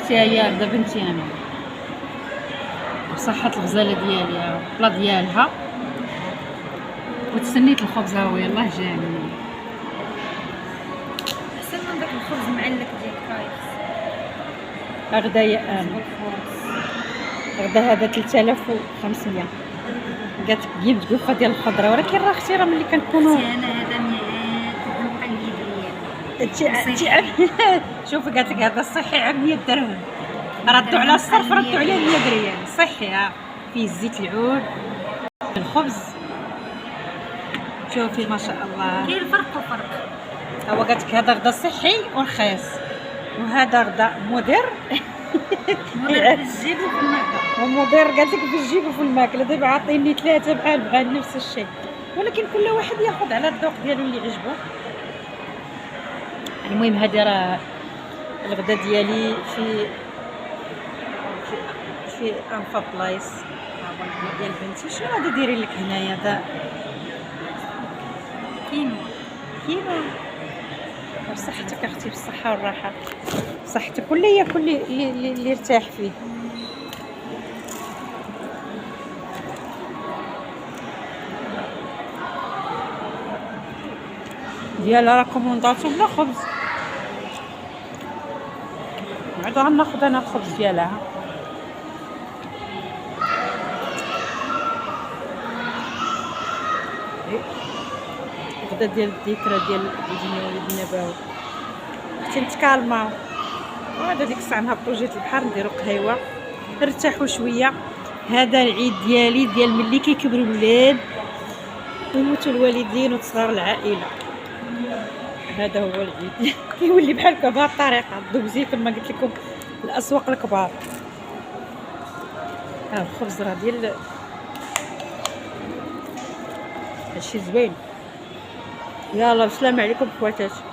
درتيها هي ردا بنتي انا بصحة الغزاله ديالي البلا ديالها، وتسنيت الخبز ها هو يلاه جاني. احسن من داك الخبز معلق ديال كايفس. غدا يا انا غدا هذا 3500 قالت لك جيب تقفه ديال الخضره، ولكن راه اختي راه ملي كنكونوا انا هذا 100 ريال. شوفي قالت لك هذا الصحي عا 100 درهم، ردوا على الصرف ردوا عليه 100 ريال صحي. ها فيه زيت العود الخبز، شوفي ما شاء الله كاين فرق وفرق. هو قالت لك هذا غدا صحي ورخيص، وهذا غدا مدير بالجيب وفي الماكله. ومدير قالت لك بالجيب وفي الماكله. دابا عاطيني ثلاثه بحال نفس الشيء، ولكن كل واحد ياخذ على الذوق ديالو اللي عجبو. المهم هذه راه الغدا ديالي في انفا بلايص. ها هو الغدا ديال بنتي. شنو غادي ديري لك هنايا؟ هذا كينو بصحتك اختي، بالصحه والراحه. صحتك كل ياكل اللي يرتاح فيه. ديالها راكم نضاطو بلا خبز، عاد غناخذ انا الخبز ديالها. غدا ديال الذكرى ديال وليدنا وليدنا باو. اختي نتكالماو، وهذا ديك الساعه نهبطو جهه البحر نديرو قهيوه نرتاحو شويه. هذا العيد ديالي ديال ملي كيكبروا الولاد ويموتوا الوالدين وتصغر العائله. هذا هو العيد كيولي بحال هكا بهذه الطريقه. دوزي كما قلت لكم الاسواق الكبار. ها الخبز راه ديال هادشي زوين. يلا السلام عليكم خواتات.